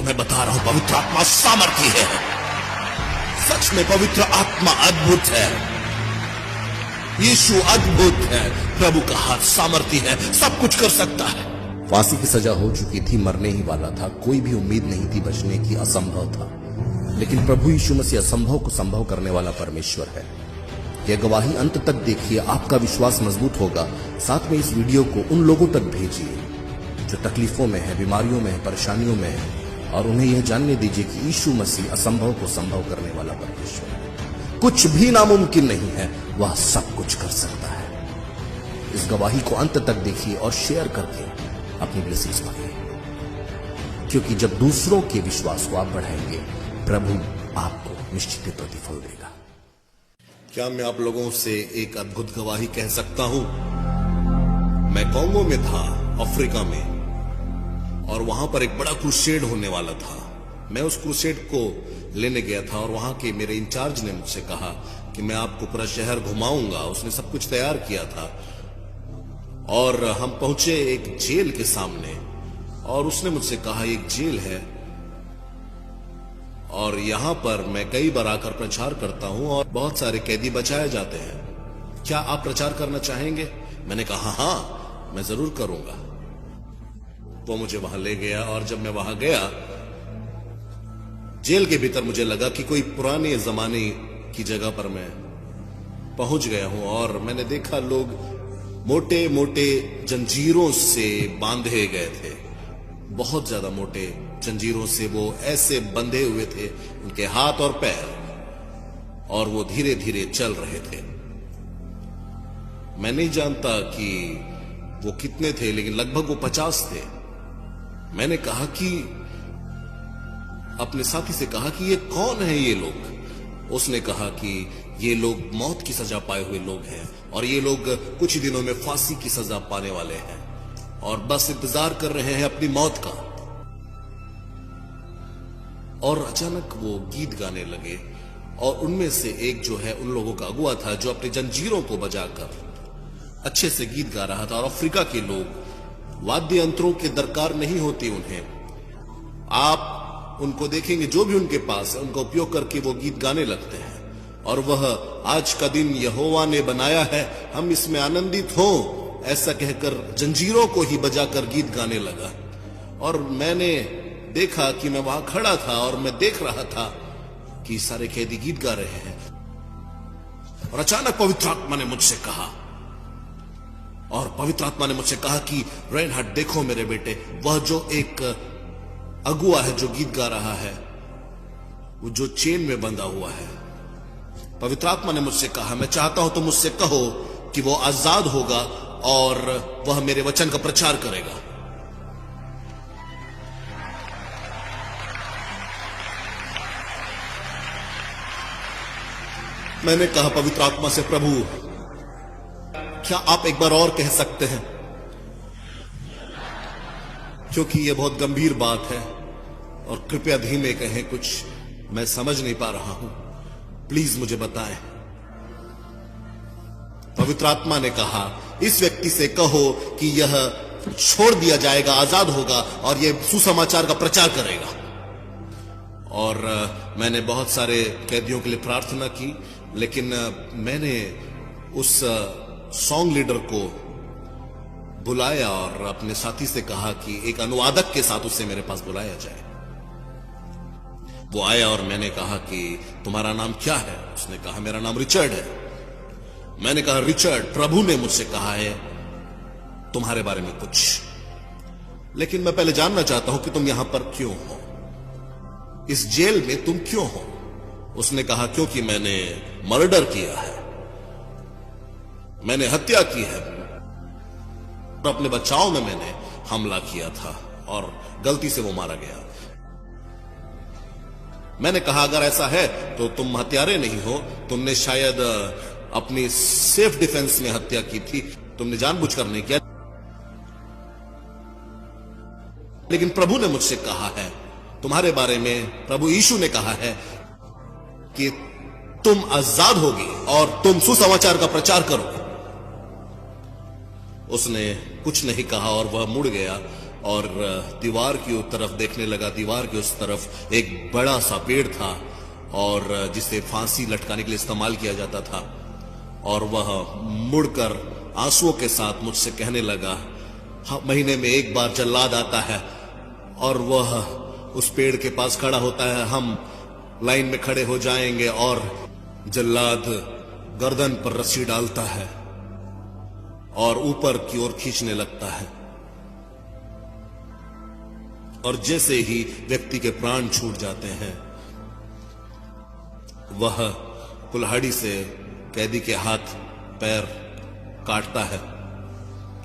मैं बता रहा हूं, पवित्र आत्मा सामर्थी है। सच में पवित्र आत्मा अद्भुत है। यीशु अद्भुत है। प्रभु का हाथ सामर्थी है, सब कुछ कर सकता है। फांसी की सजा हो चुकी थी, मरने ही वाला था, कोई भी उम्मीद नहीं थी बचने की, असंभव था। लेकिन प्रभु यीशु मसीह असंभव को संभव करने वाला परमेश्वर है। यह गवाही अंत तक देखिए, आपका विश्वास मजबूत होगा। साथ में इस वीडियो को उन लोगों तक भेजिए जो तकलीफों में है, बीमारियों में है, परेशानियों में है, और उन्हें यह जानने दीजिए कि यीशु मसीह असंभव को संभव करने वाला परमेश्वर है। कुछ भी नामुमकिन नहीं है, वह सब कुछ कर सकता है। इस गवाही को अंत तक देखिए और शेयर करके अपनी ब्लेसिंग्स पाइए, क्योंकि जब दूसरों के विश्वास को आप बढ़ाएंगे, प्रभु आपको निश्चित ही प्रतिफल देगा। क्या मैं आप लोगों से एक अद्भुत गवाही कह सकता हूं? मैं कांगो में था, अफ्रीका में, और वहां पर एक बड़ा क्रूसेड होने वाला था। मैं उस क्रूसेड को लेने गया था और वहां के मेरे इंचार्ज ने मुझसे कहा कि मैं आपको पूरा शहर घुमाऊंगा। उसने सब कुछ तैयार किया था और हम पहुंचे एक जेल के सामने, और उसने मुझसे कहा एक जेल है और यहां पर मैं कई बार आकर प्रचार करता हूं और बहुत सारे कैदी बचाए जाते हैं, क्या आप प्रचार करना चाहेंगे? मैंने कहा हां, मैं जरूर करूंगा। तो मुझे वहां ले गया, और जब मैं वहां गया जेल के भीतर, मुझे लगा कि कोई पुराने जमाने की जगह पर मैं पहुंच गया हूं। और मैंने देखा लोग मोटे मोटे जंजीरों से बांधे गए थे, बहुत ज्यादा मोटे जंजीरों से वो ऐसे बंधे हुए थे, उनके हाथ और पैर, और वो धीरे धीरे चल रहे थे। मैं नहीं जानता कि वो कितने थे, लेकिन लगभग वो 50 थे। मैंने कहा कि अपने साथी से कहा कि ये कौन है ये लोग? उसने कहा कि ये लोग मौत की सजा पाए हुए लोग हैं, और ये लोग कुछ ही दिनों में फांसी की सजा पाने वाले हैं और बस इंतजार कर रहे हैं अपनी मौत का। और अचानक वो गीत गाने लगे, और उनमें से एक जो है उन लोगों का अगुआ था, जो अपनी जंजीरों को बजाकर अच्छे से गीत गा रहा था। और अफ्रीका के लोग वाद्य यंत्रों की दरकार नहीं होती उन्हें, आप उनको देखेंगे जो भी उनके पास है उनका उपयोग करके वो गीत गाने लगते हैं। और वह आज का दिन यहोवा ने बनाया है, हम इसमें आनंदित हों, ऐसा कहकर जंजीरों को ही बजाकर गीत गाने लगा। और मैंने देखा कि मैं वहां खड़ा था और मैं देख रहा था कि सारे कैदी गीत गा रहे हैं। और अचानक पवित्र आत्मा ने मुझसे कहा, कि रेनहार्ड देखो मेरे बेटे, वह जो एक अगुआ है जो गीत गा रहा है, वो जो चेन में बंधा हुआ है, पवित्र आत्मा ने मुझसे कहा, मैं चाहता हूं तुम मुझसे कहो कि वो आजाद होगा और वह मेरे वचन का प्रचार करेगा। मैंने कहा पवित्र आत्मा से, प्रभु क्या आप एक बार और कह सकते हैं, क्योंकि यह बहुत गंभीर बात है, और कृपया धीमे कहें, कुछ मैं समझ नहीं पा रहा हूं, प्लीज मुझे बताएं। पवित्र आत्मा ने कहा, इस व्यक्ति से कहो कि यह छोड़ दिया जाएगा, आजाद होगा और यह सुसमाचार का प्रचार करेगा। और मैंने बहुत सारे कैदियों के लिए प्रार्थना की, लेकिन मैंने उस सॉन्ग लीडर को बुलाया और अपने साथी से कहा कि एक अनुवादक के साथ उसे मेरे पास बुलाया जाए। वो आया और मैंने कहा कि तुम्हारा नाम क्या है? उसने कहा मेरा नाम रिचर्ड है। मैंने कहा रिचर्ड, प्रभु ने मुझसे कहा है तुम्हारे बारे में कुछ, लेकिन मैं पहले जानना चाहता हूं कि तुम यहां पर क्यों हो, इस जेल में तुम क्यों हो? उसने कहा क्योंकि मैंने मर्डर किया है, मैंने हत्या की है, अपने बचाव में मैंने हमला किया था और गलती से वो मारा गया। मैंने कहा अगर ऐसा है तो तुम हत्यारे नहीं हो, तुमने शायद अपनी सेल्फ डिफेंस में हत्या की थी, तुमने जानबूझकर नहीं किया। लेकिन प्रभु ने मुझसे कहा है तुम्हारे बारे में, प्रभु यीशु ने कहा है कि तुम आजाद होगी और तुम सुसमाचार का प्रचार करोगे। उसने कुछ नहीं कहा और वह मुड़ गया और दीवार की तरफ देखने लगा। दीवार के उस तरफ एक बड़ा सा पेड़ था और जिसे फांसी लटकाने के लिए इस्तेमाल किया जाता था। और वह मुड़कर आंसुओं के साथ मुझसे कहने लगा, महीने में एक बार जल्लाद आता है और वह उस पेड़ के पास खड़ा होता है, हम लाइन में खड़े हो जाएंगे और जल्लाद गर्दन पर रस्सी डालता है और ऊपर की ओर खींचने लगता है और जैसे ही व्यक्ति के प्राण छूट जाते हैं वह कुल्हाड़ी से कैदी के हाथ पैर काटता है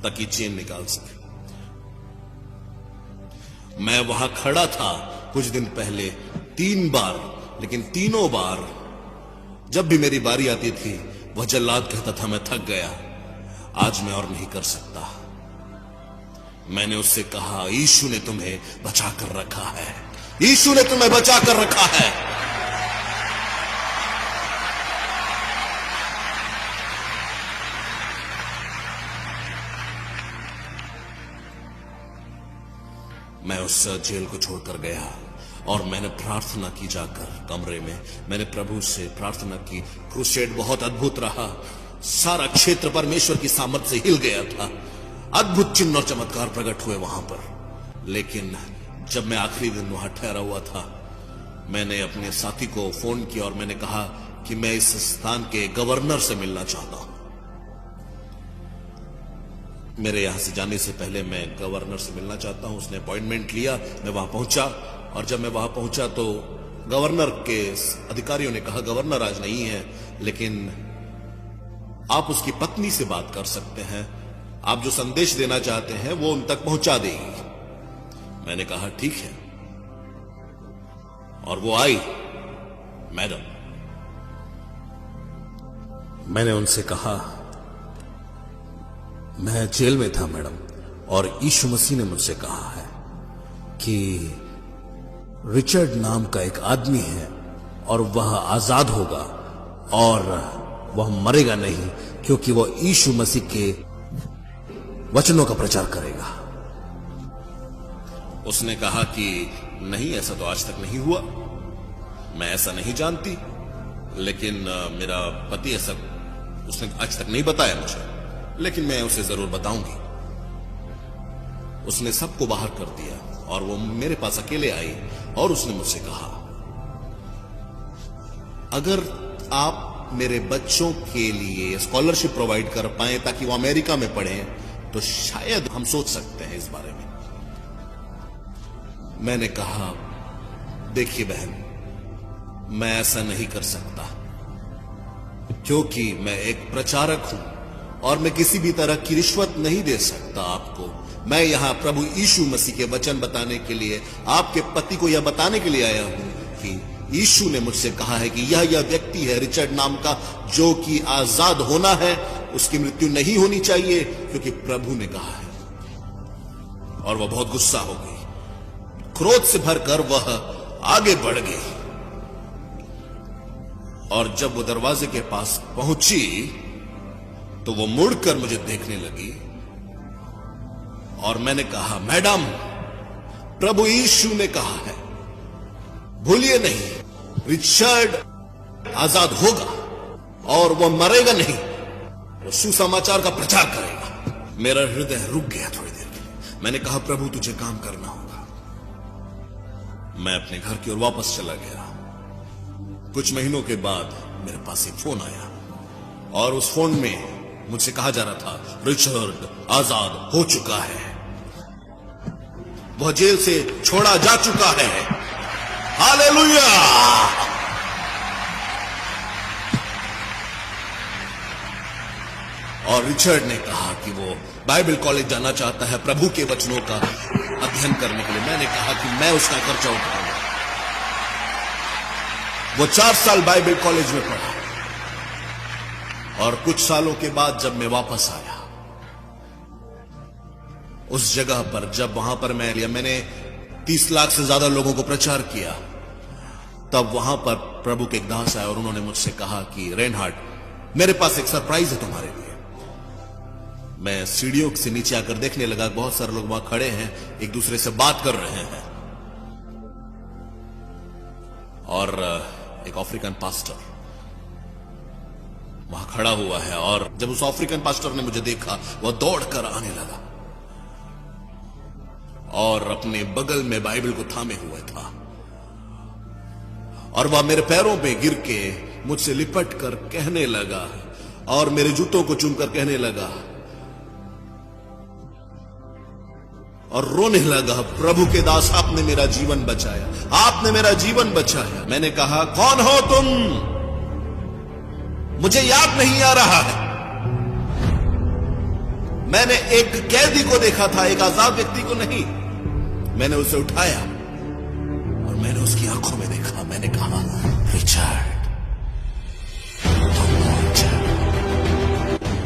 ताकि चेन निकाल सके। मैं वहां खड़ा था कुछ दिन पहले 3 बार, लेकिन तीनों बार जब भी मेरी बारी आती थी वह जल्लाद कहता था मैं थक गया, आज मैं और नहीं कर सकता। मैंने उससे कहा, यीशु ने तुम्हें बचा कर रखा है, यीशु ने तुम्हें बचा कर रखा है। मैं उस जेल को छोड़कर गया और मैंने प्रार्थना की जाकर कमरे में। मैंने प्रभु से प्रार्थना की। क्रूसेड बहुत अद्भुत रहा। सारा क्षेत्र परमेश्वर की सामर्थ से हिल गया था। अद्भुत चिन्ह और चमत्कार प्रकट हुए वहां पर। लेकिन जब मैं आखिरी दिन वहां ठहरा हुआ था, मैंने अपने साथी को फोन किया और मैंने कहा कि मैं इस स्थान के गवर्नर से मिलना चाहता हूं। मेरे यहां से जाने से पहले मैं गवर्नर से मिलना चाहता हूं। उसने अपॉइंटमेंट लिया। मैं वहां पहुंचा और जब मैं वहां पहुंचा तो गवर्नर के अधिकारियों ने कहा, गवर्नर आज नहीं है, लेकिन आप उसकी पत्नी से बात कर सकते हैं, आप जो संदेश देना चाहते हैं वो उन तक पहुंचा देगी। मैंने कहा ठीक है और वो आई। मैडम, मैंने उनसे कहा, मैं जेल में था मैडम, और यीशु मसीह ने मुझसे कहा है कि रिचर्ड नाम का एक आदमी है और वह आजाद होगा और वह मरेगा नहीं, क्योंकि वह यीशु मसीह के वचनों का प्रचार करेगा। उसने कहा कि नहीं, ऐसा तो आज तक नहीं हुआ, मैं ऐसा नहीं जानती, लेकिन मेरा पति ऐसा उसने आज तक नहीं बताया मुझे, लेकिन मैं उसे जरूर बताऊंगी। उसने सबको बाहर कर दिया और वो मेरे पास अकेले आई और उसने मुझसे कहा, अगर आप मेरे बच्चों के लिए स्कॉलरशिप प्रोवाइड कर पाए ताकि वो अमेरिका में पढ़ें, तो शायद हम सोच सकते हैं इस बारे में। मैंने कहा, देखिए बहन, मैं ऐसा नहीं कर सकता, क्योंकि मैं एक प्रचारक हूं और मैं किसी भी तरह की रिश्वत नहीं दे सकता आपको। मैं यहां प्रभु यीशु मसीह के वचन बताने के लिए, आपके पति को यह बताने के लिए आया हूं कि यीशु ने मुझसे कहा है कि यह व्यक्ति है रिचर्ड नाम का, जो कि आजाद होना है, उसकी मृत्यु नहीं होनी चाहिए, क्योंकि प्रभु ने कहा है। और वह बहुत गुस्सा हो गई। क्रोध से भरकर वह आगे बढ़ गई और जब वो दरवाजे के पास पहुंची तो वो मुड़कर मुझे देखने लगी और मैंने कहा, मैडम, प्रभु यीशु ने कहा है, भूलिए नहीं, रिचर्ड आजाद होगा और वह मरेगा नहीं, वो सुसमाचार का प्रचार करेगा। मेरा हृदय रुक गया थोड़ी देर के लिए। मैंने कहा, प्रभु तुझे काम करना होगा। मैं अपने घर की ओर वापस चला गया। कुछ महीनों के बाद मेरे पास एक फोन आया और उस फोन में मुझसे कहा जा रहा था, रिचर्ड आजाद हो चुका है, वह जेल से छोड़ा जा चुका है। हालेलुया! और रिचर्ड ने कहा कि वो बाइबल कॉलेज जाना चाहता है प्रभु के वचनों का अध्ययन करने के लिए। मैंने कहा कि मैं उसका खर्चा उठाऊंगा। वो 4 साल बाइबल कॉलेज में पढ़ा और कुछ सालों के बाद जब मैं वापस आया उस जगह पर, जब वहां पर मैंने 30 लाख से ज्यादा लोगों को प्रचार किया, तब वहां पर प्रभु के एक दास आए और उन्होंने मुझसे कहा कि रेनहार्ड, मेरे पास एक सरप्राइज है तुम्हारे लिए। मैं सीढ़ियों से नीचे आकर देखने लगा, बहुत सारे लोग वहां खड़े हैं, एक दूसरे से बात कर रहे हैं, और एक अफ्रीकन पास्टर वहां खड़ा हुआ है। और जब उस अफ्रीकन पास्टर ने मुझे देखा, वह दौड़कर आने लगा और अपने बगल में बाइबल को थामे हुए था, और वह मेरे पैरों पे गिर के मुझसे लिपट कर कहने लगा और मेरे जूतों को चूमकर कहने लगा और रोने लगा, प्रभु के दास, आपने मेरा जीवन बचाया, आपने मेरा जीवन बचाया। मैंने कहा, कौन हो तुम? मुझे याद नहीं आ रहा है। मैंने एक कैदी को देखा था, एक आजाद व्यक्ति को नहीं। मैंने उसे उठाया और मैंने उसकी आंखों में देखा। मैंने कहा, रिचर्ड,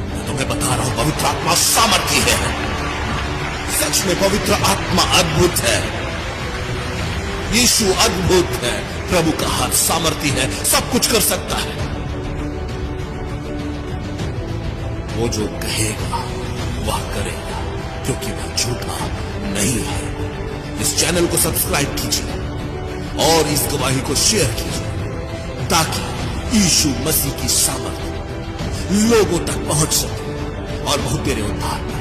मैं तुम्हें बता रहा हूं, पवित्र आत्मा सामर्थी है। सच में पवित्र आत्मा अद्भुत है, यीशु अद्भुत है, प्रभु का हाथ सामर्थी है, सब कुछ कर सकता है। वो जो कहेगा वह करेगा, क्योंकि वह झूठा नहीं है। इस चैनल को सब्सक्राइब कीजिए और इस गवाही को शेयर कीजिए, ताकि यीशु मसीह की सामर्थ लोगों तक पहुंच सके और बहुत तेरे उद्धार